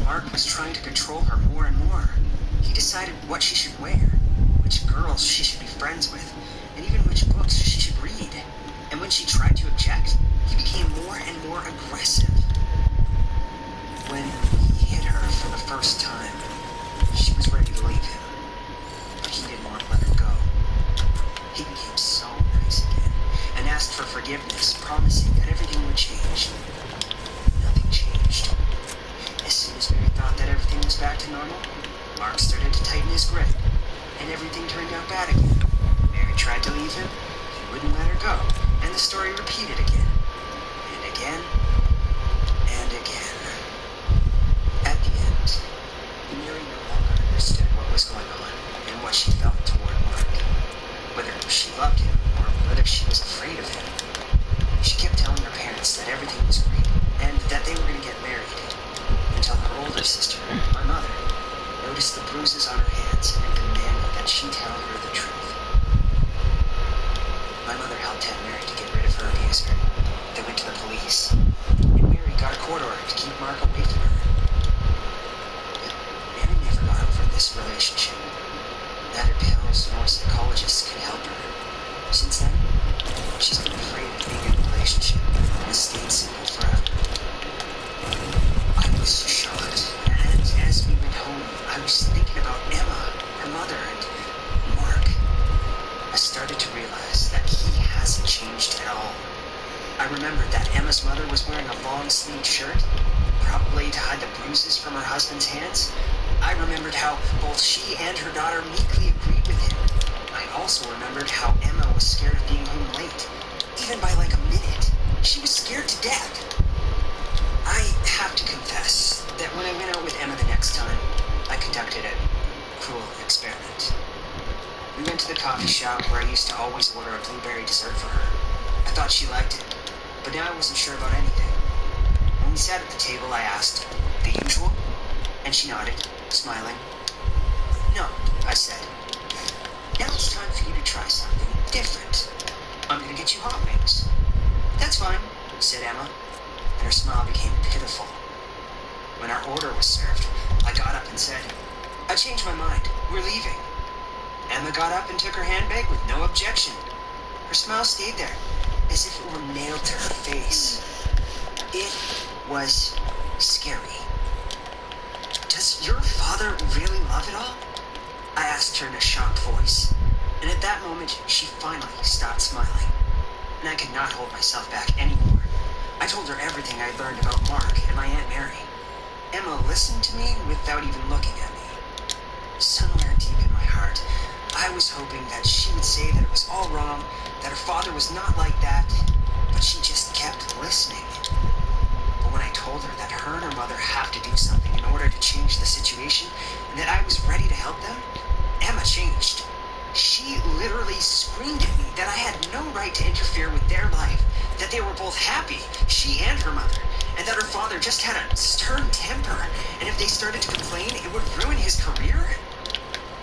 Mark was trying to control her more and more. He decided what she should wear, which girls she should be friends with, and even which books she should read. And when she tried to object, he became more and more aggressive. When he hit her for the first time, she was ready to leave him, but he didn't want to let her go. He became so nice again and asked for forgiveness, promising that everything would change. Nothing changed. As soon as Mary thought that everything was back to normal, Mark started to tighten his grip, and everything turned out bad again. Mary tried to leave him, he wouldn't let her go, and the story repeated again, and again, and again. At the end, Mary no longer understood what was going on and what she felt toward Mark. Whether she loved him or whether she was afraid of him. She kept telling her parents that everything was great and that they were going to get married, until her older sister, my mother, noticed the bruises on her hands and demanded that she tell her the truth. My mother helped tell Mary to get rid of her abuser. They went to the police, and Mary got a court order to keep Mark away from her. But Mary never got over this relationship. Neither pills nor psychologists could help her. Since then, she's been afraid of being in a relationship and has stayed single forever. I was shocked, and as we went home, I was thinking about Emma, her mother, and Mark. I started to realize that he hasn't changed at all. I remembered that Emma's mother was wearing a long-sleeved shirt, probably to hide the bruises from her husband's hands. I remembered how both she and her daughter meekly agreed with him. I also remembered how Emma was scared of being home late, even by like a minute. She was scared to death. I have to confess that when I went out with Emma the next time, I conducted a cruel experiment. We went to the coffee shop where I used to always order a blueberry dessert for her. I thought she liked it, but now I wasn't sure about anything. When we sat at the table, I asked, "The usual?" And she nodded, smiling. "No," I said. "Now it's time for you to try something different. I'm gonna get you hot wings." "That's fine," said Emma, and her smile became pitiful. When our order was served, I got up and said, "I changed my mind. We're leaving." Emma got up and took her handbag with no objection. Her smile stayed there, as if it were nailed to her face. It was scary. "Does your father really love it all?" I asked her in a shocked voice, and at that moment, she finally stopped smiling, and I could not hold myself back anymore. I told her everything I learned about Mark and my Aunt Mary. Emma listened to me without even looking at me. Somewhere deep in my heart, I was hoping that she would say that it was all wrong, that her father was not like that, but she just kept listening. But when I told her that her and her mother have to do something in order to change the situation, and that I was ready to help them, Emma changed. She literally screamed at me that I had no right to interfere with their life, that they were both happy, she and her mother, and that her father just had a stern temper, and if they started to complain, it would ruin his career.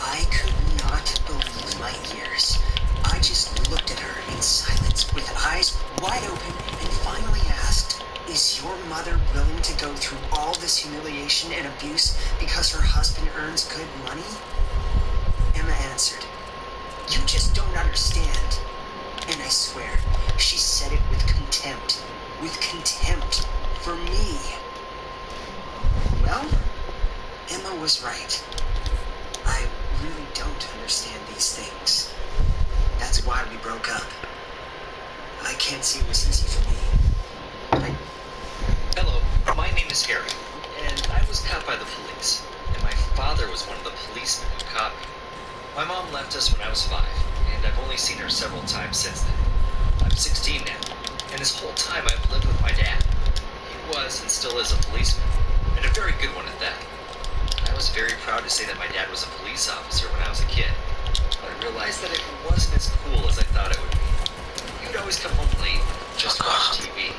I could not believe my ears. I just looked at her in silence with eyes wide open and finally asked, "Is your mother willing to go through all this humiliation and abuse because her husband earns good money?" Emma answered, "You just don't understand." And I swear, she said it with contempt for me. Well, Emma was right. I really don't understand these things. That's why we broke up. I can't say it was easy for me. Hello, my name is Harry, and I was caught by the police, and my father was one of the policemen who caught me. My mom left us when I was 5, and I've only seen her several times since then. I'm 16 now, and this whole time I've lived with my dad. He was and still is a policeman, and a very good one at that. I was very proud to say that my dad was a police officer when I was a kid, but I realized that it wasn't as cool as I thought it would be. He would always come home late and just watch TV.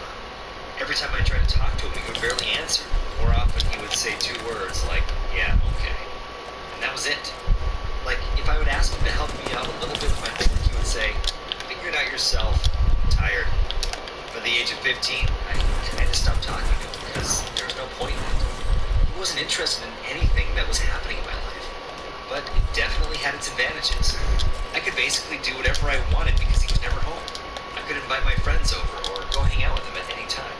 Every time I tried to talk to him, he would barely answer. More often, he would say 2 words like, "Yeah, okay." And that was it. Like, if I would ask him to help me out a little bit with my homework, he would say, "Figure it out yourself. I'm tired." By the age of 15, I kind of stopped talking to him because there was no point in it. He wasn't wasn't interested in anything that was happening in my life, but it definitely had its advantages. I could basically do whatever I wanted because he was never home. I could invite my friends over or go hang out with him at any time.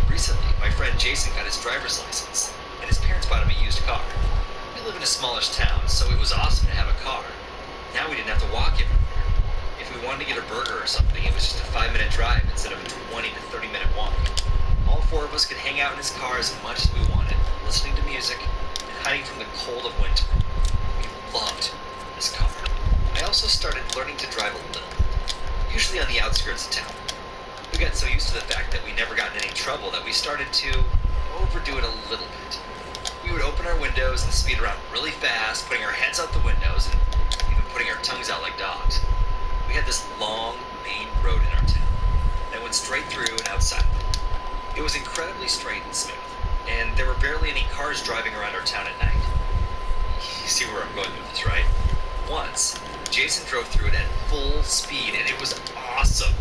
Recently, my friend Jason got his driver's license, and his parents bought him a used car. We live in a smallish town, so it was awesome to have a car. Now we didn't have to walk everywhere. If we wanted to get a burger or something, it was just a 5-minute drive instead of a 20 to 30-minute walk. All four of us could hang out in his car as much as we wanted, listening to music and hiding from the cold of winter. We loved this car. I also started learning to drive a little, usually on the outskirts of town. We got so used to the fact that we never got in any trouble that we started to overdo it a little bit. We would open our windows and speed around really fast, putting our heads out the windows and even putting our tongues out like dogs. We had this long main road in our town that went straight through and outside. It was incredibly straight and smooth, and there were barely any cars driving around our town at night. You see where I'm going with this, right? Once, Jason drove through it at full speed, and it was awesome,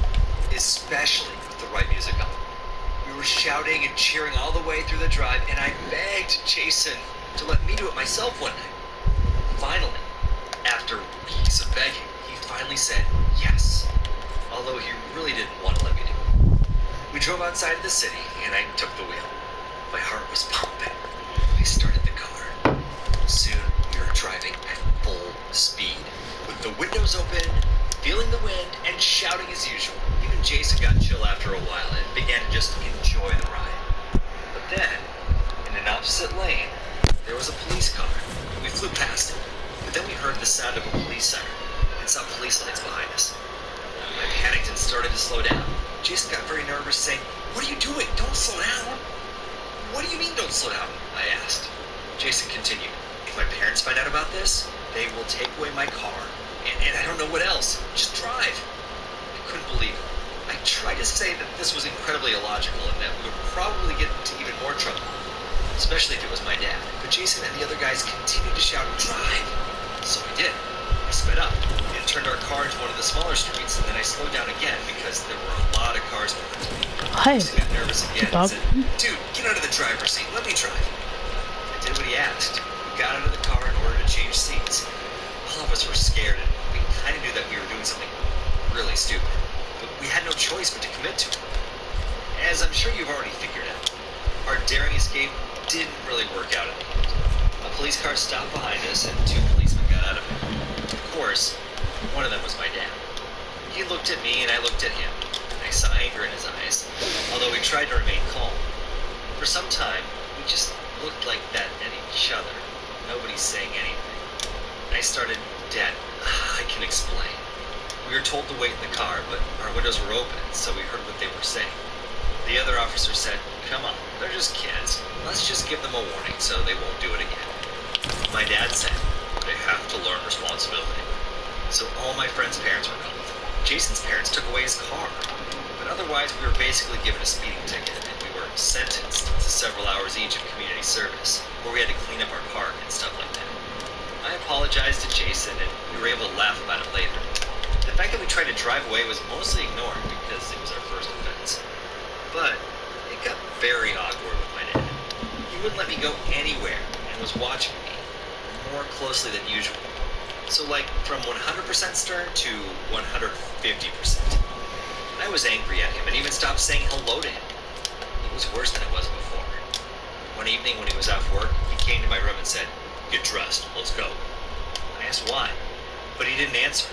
especially with the right music on. We were shouting and cheering all the way through the drive, and I begged Jason to let me do it myself one night. Finally, after weeks of begging, he finally said yes, although he really didn't want to let me do it. We drove outside of the city, and I took the wheel. My heart was pumping. I started the car. Soon, we were driving at full speed, with the windows open, feeling the wind, and shouting as usual. Even Jason got chill after a while and began to just enjoy the ride. But then, in an opposite lane, there was a police car. We flew past it, but then we heard the sound of a police siren and saw police lights behind us. I panicked and started to slow down. Jason got very nervous, saying, "What are you doing? Don't slow down." "What do you mean don't slow down?" I asked. Jason continued, "If my parents find out about this, they will take away my car, and I don't know what else. Just drive." I couldn't believe it. I tried to say that this was incredibly illogical and that we would probably get into even more trouble, especially if it was my dad. But Jason and the other guys continued to shout, "Drive!" So I did. I sped up and turned our car into one of the smaller streets, and then I slowed down again because there were a lot of cars behind me. Jason got nervous again and said, "Dude, get out of the driver's seat. Let me drive." I did what he asked. We got out of the car in order to change seats. All of us were scared, and we kind of knew that we were doing something really stupid. But we had no choice but to commit to it. As I'm sure you've already figured out, our daring escape didn't really work out in the end. A police car stopped behind us, and 2 policemen got out of it. Of course, one of them was my dad. He looked at me, and I looked at him. I saw anger in his eyes, although he tried to remain calm. For some time, we just looked like that at each other. Nobody's saying anything. I started, "Dad, I can explain." We were told to wait in the car, but our windows were open, so we heard what they were saying. The other officer said, "Come on, they're just kids. Let's just give them a warning so they won't do it again." My dad said, "They have to learn responsibility." So all my friends' parents were called. Jason's parents took away his car, but otherwise we were basically given a speeding ticket, and we were sentenced to several hours each of community service, where we had to clean up our park and stuff like that. I apologized to Jason, and we were able to laugh about it later. The fact that we tried to drive away was mostly ignored because it was our first offense. But it got very awkward with my dad. He wouldn't let me go anywhere and was watching me more closely than usual. So like from 100% stern to 150%. I was angry at him and even stopped saying hello to him. It was worse than it was before. One evening when he was off work, he came to my room and said, "Get dressed, let's go." I asked why, but he didn't answer.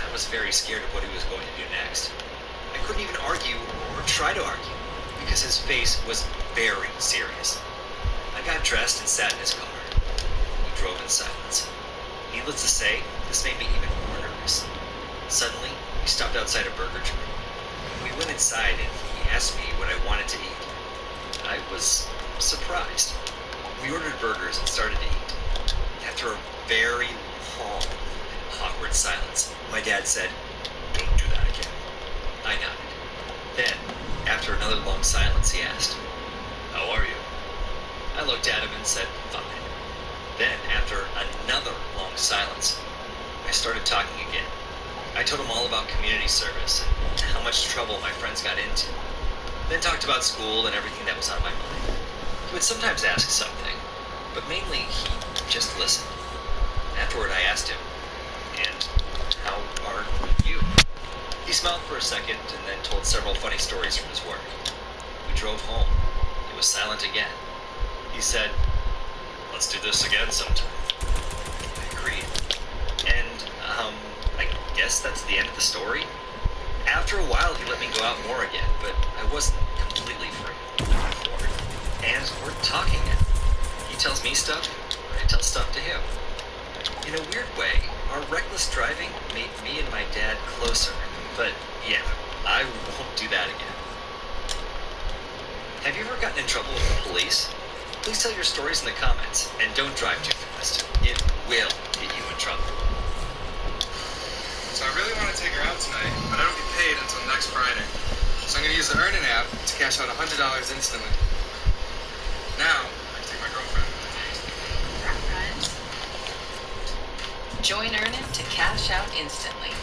I was very scared of what he was going to do next. I couldn't even argue or try to argue because his face was very serious. I got dressed and sat in his car. We drove in silence. Needless to say, this made me even more nervous. Suddenly, we stopped outside a burger joint. We went inside and he asked me what I wanted to eat. I was surprised. We ordered burgers and started to eat. After a very long and awkward silence, my dad said, "Don't do that again." I nodded. Then, after another long silence, he asked, "How are you?" I looked at him and said, "Fine." Then, after another long silence, I started talking again. I told him all about community service and how much trouble my friends got into. Then talked about school and everything that was on my mind. He would sometimes ask something, but mainly he just listened. Afterward, I asked him, "And how are you?" He smiled for a second and then told several funny stories from his work. We drove home. It was silent again. He said, "Let's do this again sometime." I agreed. And, I guess that's the end of the story. After a while, he let me go out more again, but I wasn't completely free before. And we're talking now. He tells me stuff, I tell stuff to him. In a weird way, our reckless driving made me and my dad closer. But yeah, I won't do that again. Have you ever gotten in trouble with the police? Please tell your stories in the comments, and don't drive too fast. It will get you in trouble. So I really want to take her out tonight, but I don't get paid until next Friday. So I'm going to use the Earnin app to cash out $100 instantly. Now, I can take my girlfriend on a date. Join Earnin to cash out instantly.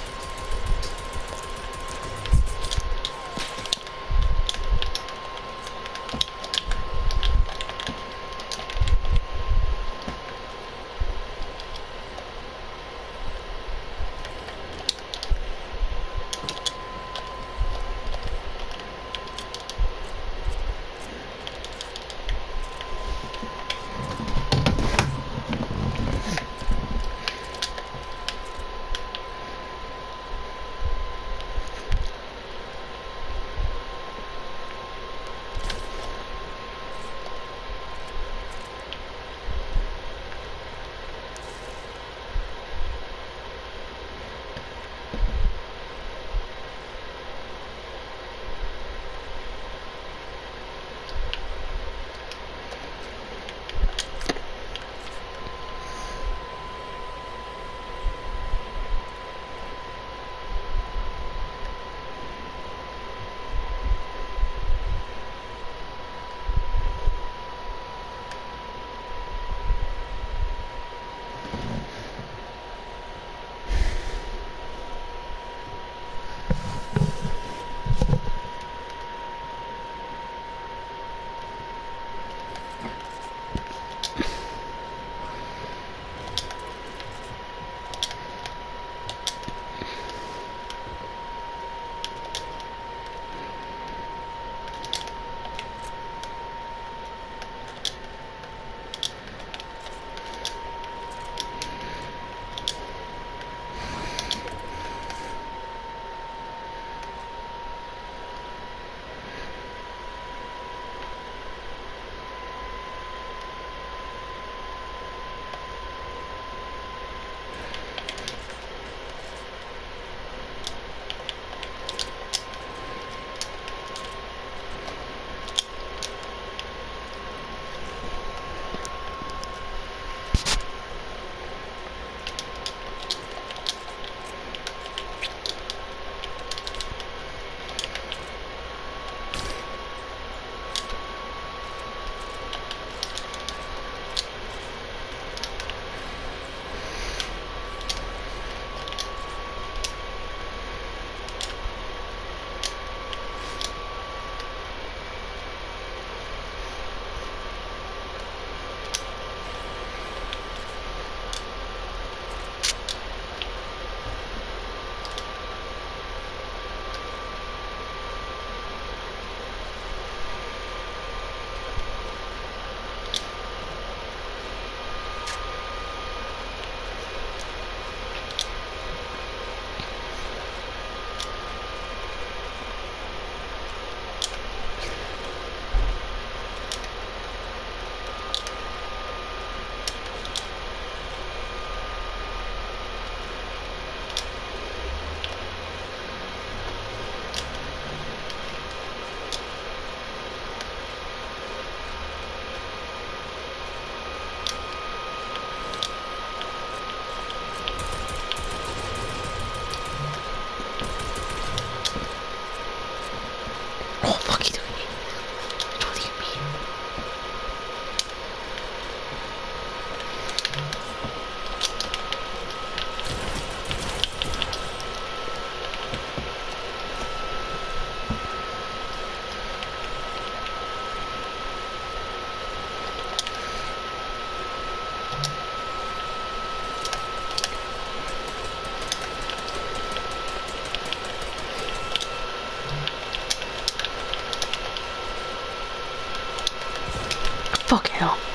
Fuck hell.